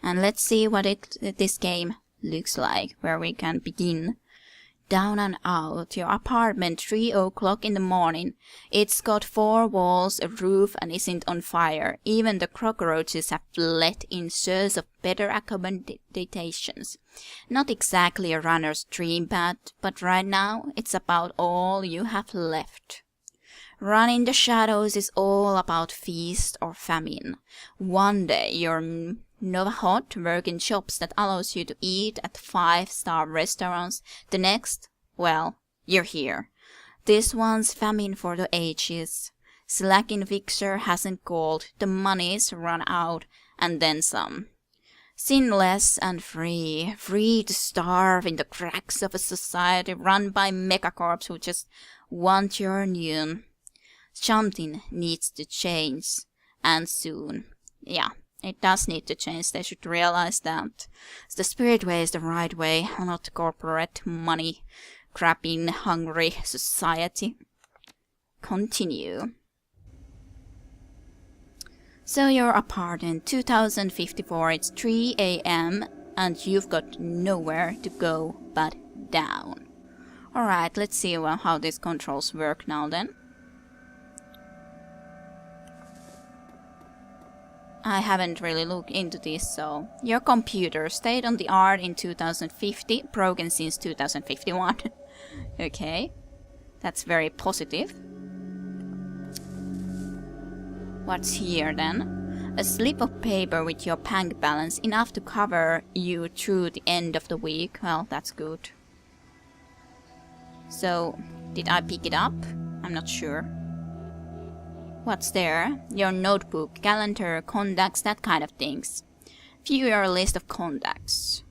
And let's see what this game looks like, where we can begin. Down and out, your apartment, 3 o'clock in the morning. It's got 4 walls, a roof, and isn't on fire. Even the cockroaches have fled in search of better accommodations. Not exactly a runner's dream, but right now it's about all you have left. Run in the Shadows is all about feast or famine. One day you're Novahot, work in shops that allows you to eat at 5-star restaurants. The next, well, you're here. This one's famine for the ages. Slacking fixer hasn't called, the money's run out, and then some. Sinless and free, free to starve in the cracks of a society run by megacorps who just want your noon. Something needs to change, and soon. Yeah. It does need to change, they should realize that. The spirit way is the right way, not corporate money, crapping, hungry society. Continue. So you're apartment, 2054, it's 3 AM, and you've got nowhere to go but down. Alright, let's see how these controls work now then. I haven't really looked into this, so... Your computer stayed on the art in 2050, broken since 2051. Okay. That's very positive. What's here then? A slip of paper with your bank balance, enough to cover you through the end of the week. Well, that's good. So, did I pick it up? I'm not sure. What's there? Your notebook, calendar, contacts, that kind of things. View your list of contacts.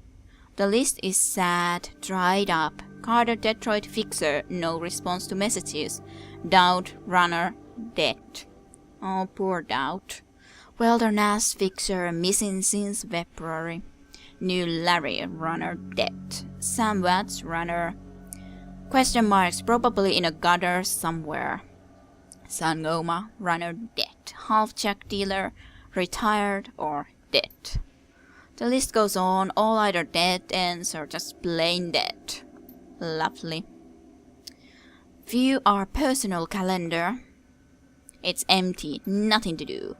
The list is sad, dried up. Carter, Detroit, Fixer, no response to messages. Doubt, Runner, dead. Oh, poor Doubt. Wilderness, Fixer, missing since February. New Larry, Runner, dead. Sam Watts, Runner. Question marks, probably in a gutter somewhere. Sangoma, Runner, dead. Half-Jack Dealer, retired or dead. The list goes on, all either dead ends or just plain dead. Lovely. View our personal calendar. It's empty, nothing to do.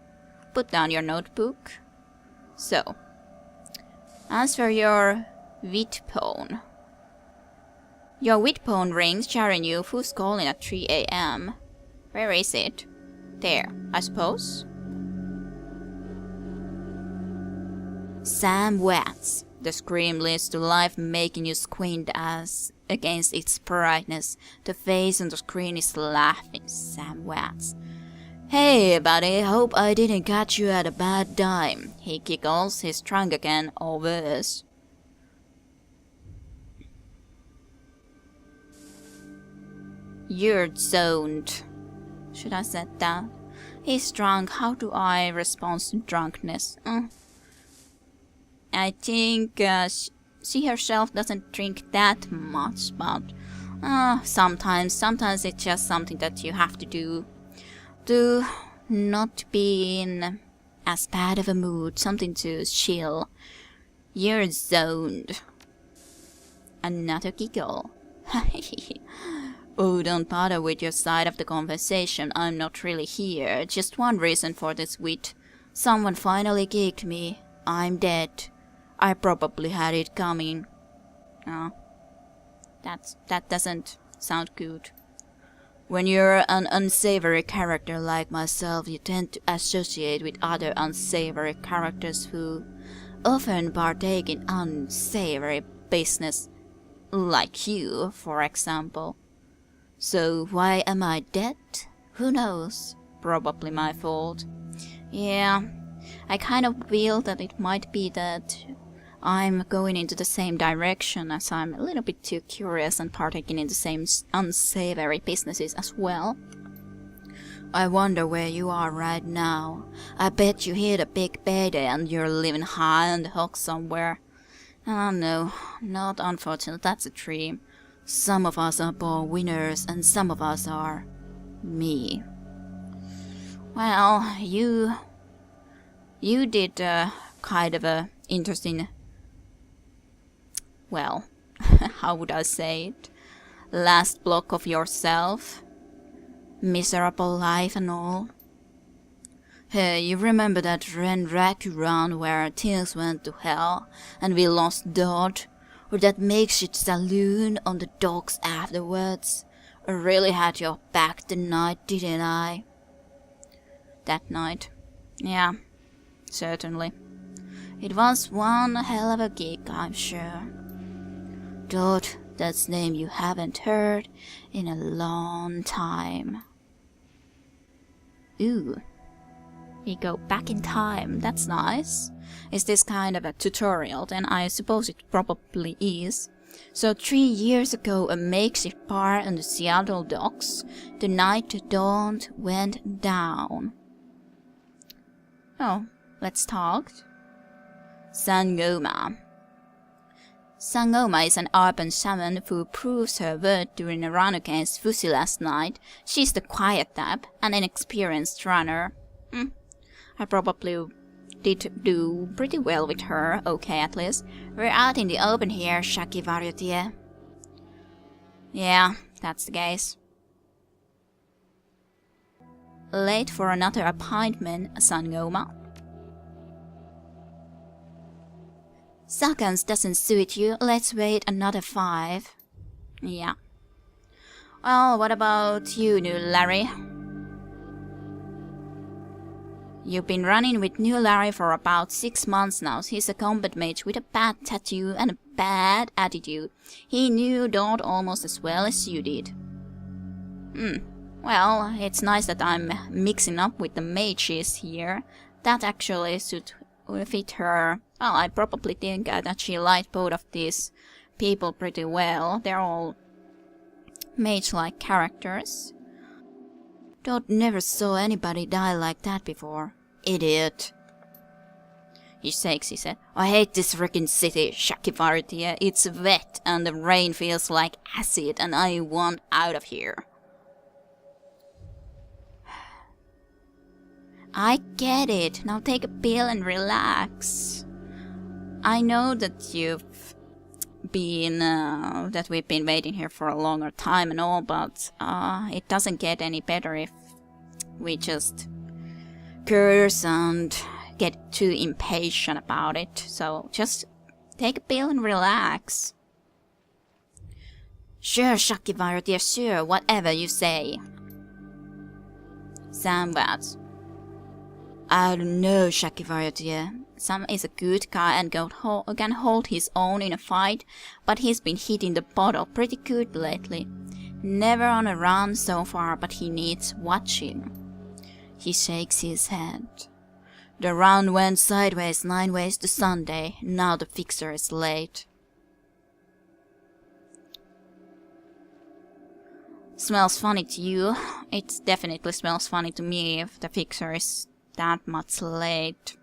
Put down your notebook. So, answer your Whitphone. Your Whitphone rings, sharing you who's calling at 3 AM. Where is it? There, I suppose. Sam Watts. The scream leads to life, making you squint as against its brightness. The face on the screen is laughing. Sam Watts. Hey, buddy, hope I didn't catch you at a bad time. He giggles, his trunk again, or worse. You're zoned. Should I set that? He's drunk. How do I respond to drunkenness? I think she herself doesn't drink that much, but sometimes it's just something that you have to do to not be in as bad of a mood, something to chill. You're zoned. Another giggle. Oh, don't bother with your side of the conversation. I'm not really here. Just one reason for this wit. Someone finally kicked me. I'm dead. I probably had it coming. Oh, that doesn't sound good. When you're an unsavory character like myself, you tend to associate with other unsavory characters who often partake in unsavory business. Like you, for example. So why am I dead? Who knows? Probably my fault. Yeah, I kind of feel that it might be that I'm going into the same direction, as I'm a little bit too curious and partaking in the same unsavory businesses as well. I wonder where you are right now. I bet you hit a big payday and you're living high on the hog somewhere. No, not unfortunate, that's a dream. Some of us are born winners and some of us are me. Well, you did kind of a interesting, well, how would I say it? Last block of yourself. Miserable life and all. Hey, you remember that Renraku run where things went to hell and we lost Dodd? Or that makeshift saloon on the docks afterwards? I really had your back the night, didn't I? That night. Yeah, certainly. It was one hell of a gig, I'm sure. Dodd, that's a name you haven't heard in a long time. Ooh. We go back in time, that's nice. Is this kind of a tutorial? Then I suppose it probably is. So 3 years ago, a makeshift bar on the Seattle docks, the night the dawn went down. Oh, let's talk. Sangoma. Sangoma is an urban shaman who proves her worth during a run against Fusi last night. She's the quiet type, an inexperienced runner. I probably did do pretty well with her, okay at least. We're out in the open here, Shaki Varyotie. Yeah, that's the case. Late for another appointment, Sangoma. Seconds doesn't suit you, let's wait another 5. Yeah. Well, what about you, new Larry? You've been running with new Larry for about 6 months now. He's a combat mage with a bad tattoo and a bad attitude. He knew Dodd almost as well as you did. Well, it's nice that I'm mixing up with the mages here. That actually should fit her. Well, I probably think that she liked both of these people pretty well. They're all mage-like characters. Dodd never saw anybody die like that before. Idiot. He shakes his head. I hate this frickin' city, Shakivartia. It's wet and the rain feels like acid and I want out of here. I get it. Now take a pill and relax. I know that you've been, that we've been waiting here for a longer time and all, but it doesn't get any better if we just curse and get too impatient about it. So just take a pill and relax. Sure, Shakivar, dear, sure, whatever you say. Sam Watts. I don't know, Shakivar, dear. Sam is a good guy and can hold his own in a fight, but he's been hitting the bottle pretty good lately. Never on a run so far, but he needs watching. He shakes his head. The run went sideways 9 ways to Sunday. Now the fixer is late. Smells funny to you. It definitely smells funny to me if the fixer is that much late.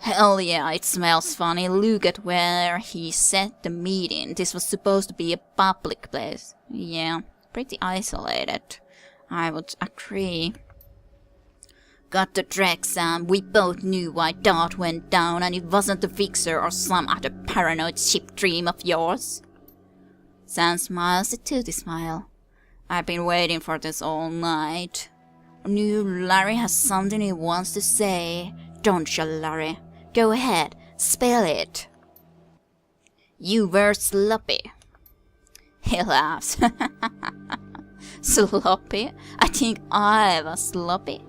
Hell yeah, it smells funny. Look at where he set the meeting. This was supposed to be a public place. Yeah, pretty isolated. I would agree. Got the track, Sam. We both knew why Dodd went down and it wasn't the fixer or some other paranoid ship dream of yours. Sam smiles a toothy smile. I've been waiting for this all night. New Larry has something he wants to say. Don't you, Larry? Go ahead, spill it. You were sloppy. He laughs. Sloppy? I think I was sloppy.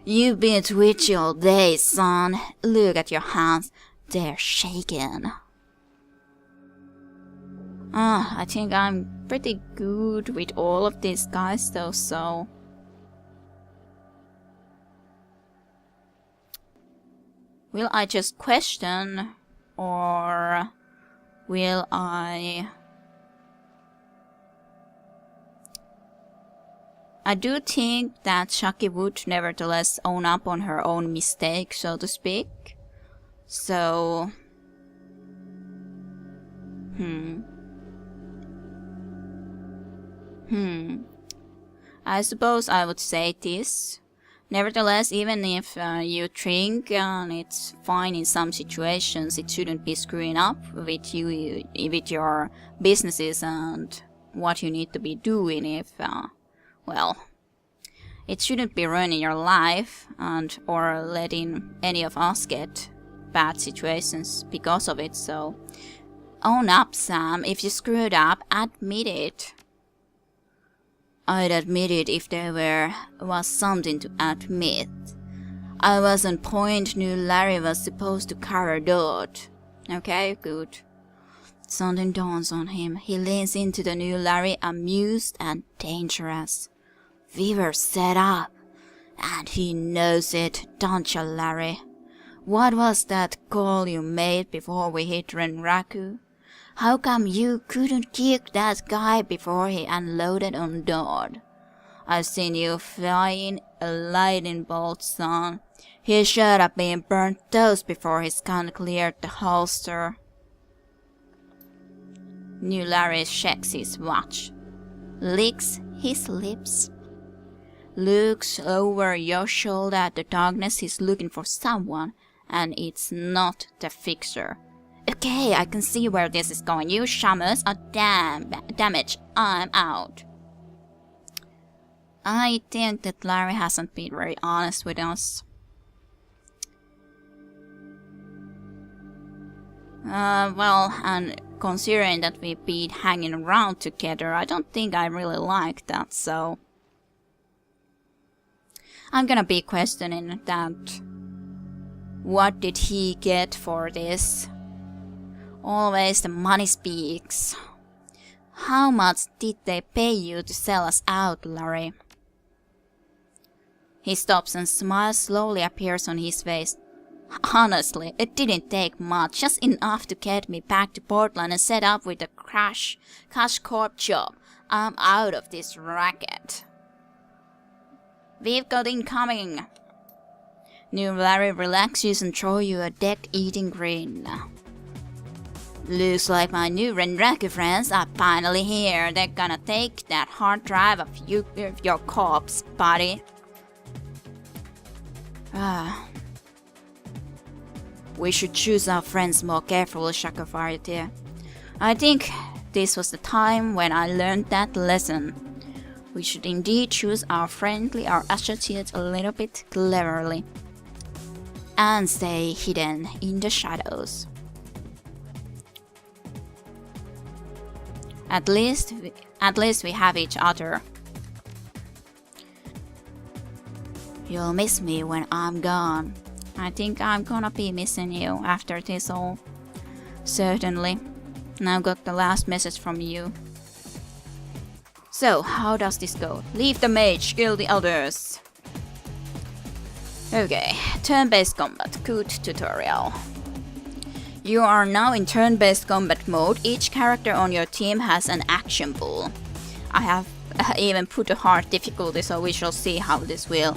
You've been twitchy all day, son. Look at your hands. They're shaking. I think I'm pretty good with all of these guys though, so... Will I just question, or will I do think that Shaki would nevertheless own up on her own mistake, so to speak. So... I suppose I would say this. Nevertheless, even if you drink and it's fine in some situations, it shouldn't be screwing up with with your businesses and what you need to be doing. If well, it shouldn't be ruining your life and or letting any of us get bad situations because of it. So own up, Sam. If you screwed up, admit it. I'd admit it if there was something to admit. I was on point, knew Larry was supposed to cover Dot. Okay, good. Something dawns on him. He leans into the new Larry, amused and dangerous. We were set up, and he knows it, don't you, Larry? What was that call you made before we hit Renraku? How come you couldn't kick that guy before he unloaded on Dodd? I've seen you flying a lightning bolt, son. He should have been burnt toast before his gun cleared the holster. New Larry checks his watch, licks his lips, looks over your shoulder at the darkness. He's looking for someone, and it's not the fixer. Okay, I can see where this is going. You shamus are damaged. I'm out. I think that Larry hasn't been very honest with us. Well, and considering that we've been hanging around together, I don't think I really like that, so I'm gonna be questioning that. What did he get for this? Always the money speaks. How much did they pay you to sell us out, Larry? He stops and smiles slowly appears on his face. Honestly, it didn't take much, just enough to get me back to Portland and set up with a cash corp job. I'm out of this racket. We've got incoming. New Larry relaxes and throws you a deck-eating grin. Looks like my new Renraku friends are finally here. They're gonna take that hard drive of your corpse, buddy. We should choose our friends more carefully, Shakafari dear. I think this was the time when I learned that lesson. We should indeed choose our associates a little bit cleverly. And stay hidden in the shadows. At least we have each other. You'll miss me when I'm gone. I think I'm gonna be missing you after this all. Certainly. Now got the last message from you. So, how does this go? Leave the mage, kill the others. Okay, turn-based combat, good tutorial. You are now in turn-based combat mode. Each character on your team has an action pool. I have even put a hard difficulty, so we shall see how this will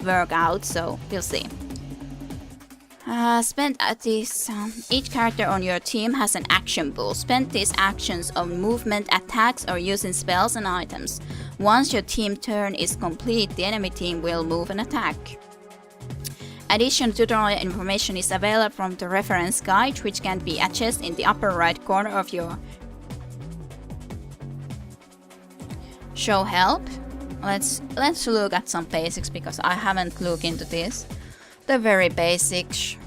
work out, so we'll see. Each character on your team has an action pool. Spend these actions on movement, attacks, or using spells and items. Once your team turn is complete, the enemy team will move and attack. Additional tutorial information is available from the reference guide, which can be accessed in the upper right corner of your show help. Let's look at some basics because I haven't looked into this. The very basics.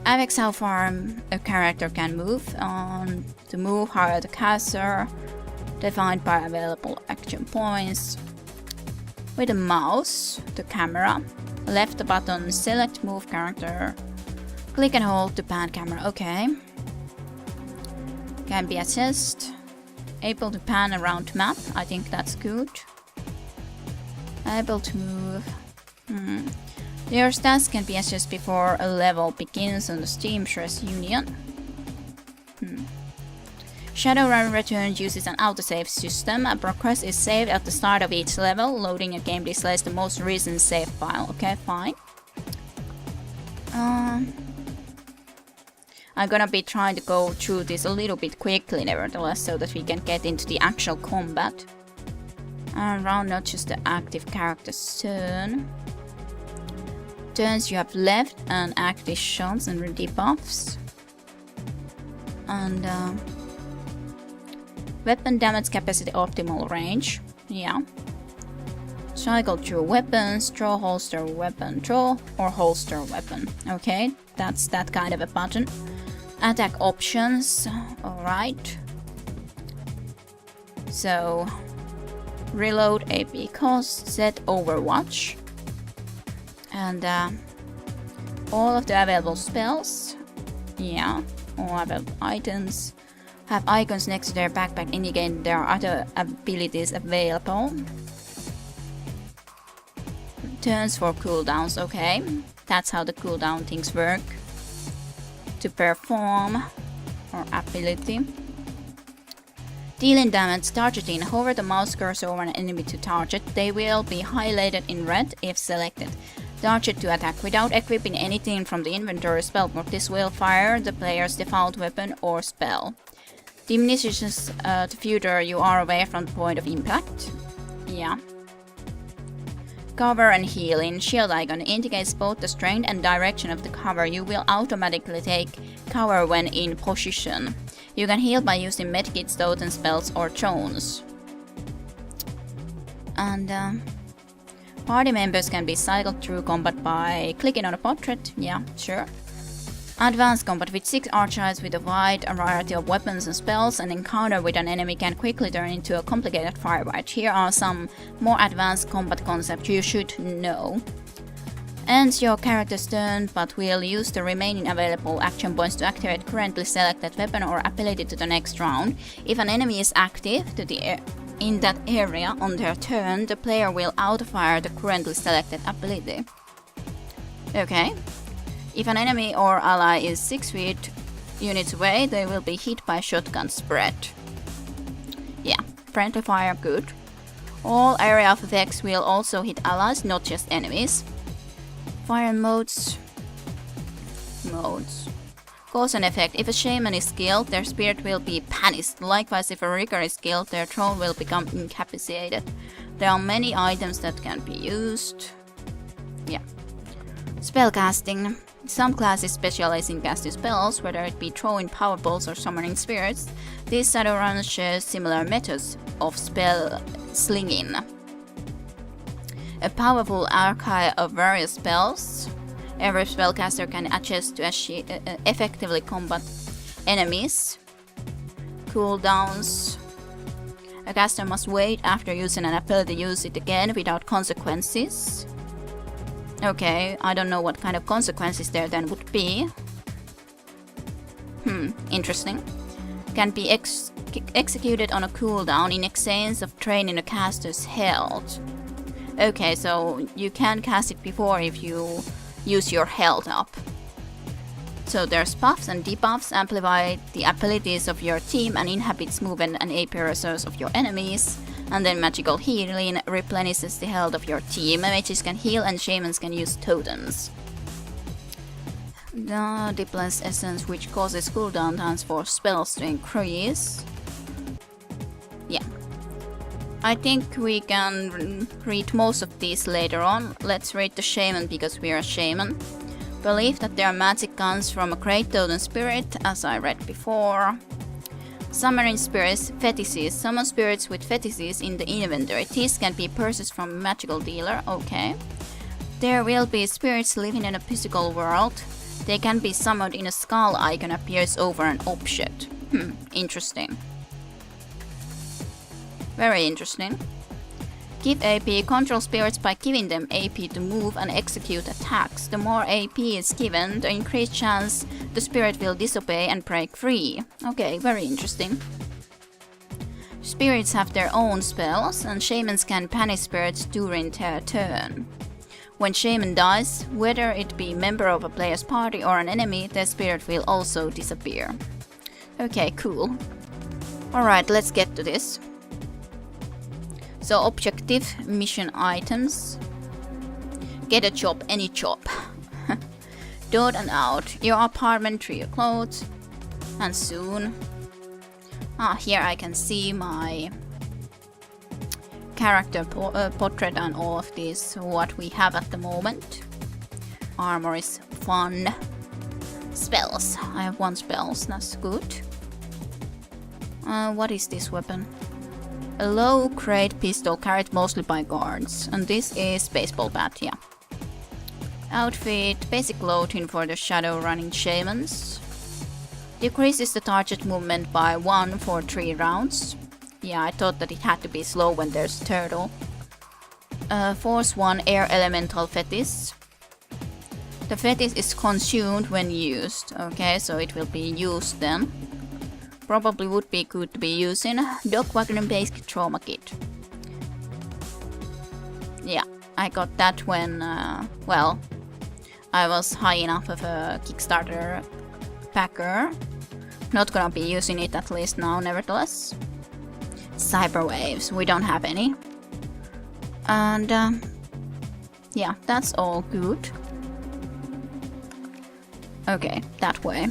Affects how far a character can move. To move, higher the cursor, defined by available action points. With the mouse, the camera. Left button, select move character. Click and hold to pan camera, okay. Can be adjusted. Able to pan around map, I think that's good. Able to move. Your stats can be adjusted before a level begins on the Steam Stress Union. Shadowrun Returns uses an autosave system. A progress is saved at the start of each level. Loading a game displays the most recent save file. Okay, fine. I'm gonna be trying to go through this a little bit quickly, nevertheless, so that we can get into the actual combat. Round not just the active character's turn. Turns you have left and active shots and debuffs. And weapon damage capacity optimal range. Yeah. Cycle through weapons, draw, holster, weapon, draw, or holster weapon. Okay, that's that kind of a button. Attack options. Alright. So, reload AP cost, set Overwatch. And all of the available spells. Yeah, all available items have icons next to their backpack indicating there are other abilities available. Turns for cooldowns, okay. That's how the cooldown things work. To perform or ability. Dealing damage targeting. Hover the mouse cursor over an enemy to target. They will be highlighted in red if selected. Target to attack without equipping anything from the inventory spellbook. This will fire the player's default weapon or spell. Diminishes the further you are away from the point of impact. Yeah. Cover and healing. Shield icon indicates both the strength and direction of the cover. You will automatically take cover when in position. You can heal by using medkits, totem spells, or drones. And party members can be cycled through combat by clicking on a portrait. Yeah, sure. Advanced combat with 6 archers with a wide variety of weapons and spells. An encounter with an enemy can quickly turn into a complicated firefight. Here are some more advanced combat concepts you should know. Ends your character's turn, but will use the remaining available action points to activate currently selected weapon or ability to the next round. If an enemy is active in that area on their turn, the player will auto-fire the currently selected ability. Okay. If an enemy or ally is 6 units away, they will be hit by shotgun spread. Yeah, friendly fire, good. All area of effects will also hit allies, not just enemies. Fire modes. Cause and effect. If a shaman is killed, their spirit will be banished. Likewise, if a rigger is killed, their throne will become incapacitated. There are many items that can be used. Yeah. Spellcasting. Some classes specialize in casting spells, whether it be throwing power bolts or summoning spirits. These Shadowruns share similar methods of spell slinging. A powerful archive of various spells. Every spellcaster can adjust to effectively combat enemies. Cooldowns. A caster must wait after using an ability to use it again without consequences. Okay, I don't know what kind of consequences there then would be. Interesting. Can be executed on a cooldown in exchange of draining a caster's health. Okay, so you can cast it before if you use your health up. So there's buffs and debuffs, amplify the abilities of your team and inhabits movement and AP resources of your enemies. And then magical healing replenishes the health of your team. Mages can heal and shamans can use totems. The Deeplands Essence, which causes cooldown times for spells to increase. Yeah. I think we can read most of these later on. Let's read the Shaman because we are a shaman. Believe that their magic comes from a great totem spirit, as I read before. Summoning spirits, fetishes. Summon spirits with fetishes in the inventory. These can be purchased from a magical dealer. Okay. There will be spirits living in a physical world. They can be summoned in a skull icon appears over an object. Interesting. Very interesting. Give AP. Control spirits by giving them AP to move and execute attacks. The more AP is given, the increased chance the spirit will disobey and break free. Okay, very interesting. Spirits have their own spells, and shamans can banish spirits during their turn. When shaman dies, whether it be a member of a player's party or an enemy, their spirit will also disappear. Okay, cool. Alright, let's get to this. So objective, mission items. Get a job, any job. Dot and out. Your apartment, trio clothes. And soon. Here I can see my character portrait and all of this, what we have at the moment. Armor is fun. Spells. I have 1 spells, that's good. What is this weapon? A low-grade pistol carried mostly by guards. And this is baseball bat, yeah. Outfit, basic clothing for the Shadowrunning shamans. Decreases the target movement by 1 for 3 rounds. Yeah, I thought that it had to be slow when there's a turtle. Force 1 air elemental fetish. The fetish is consumed when used. Okay, so it will be used then. Probably would be good to be using dog wagon based trauma kit. Yeah, I got that when, well, I was high enough of a Kickstarter packer. Not gonna be using it at least now, nevertheless. Cyber waves, we don't have any. And, yeah, that's all good. Okay, that way.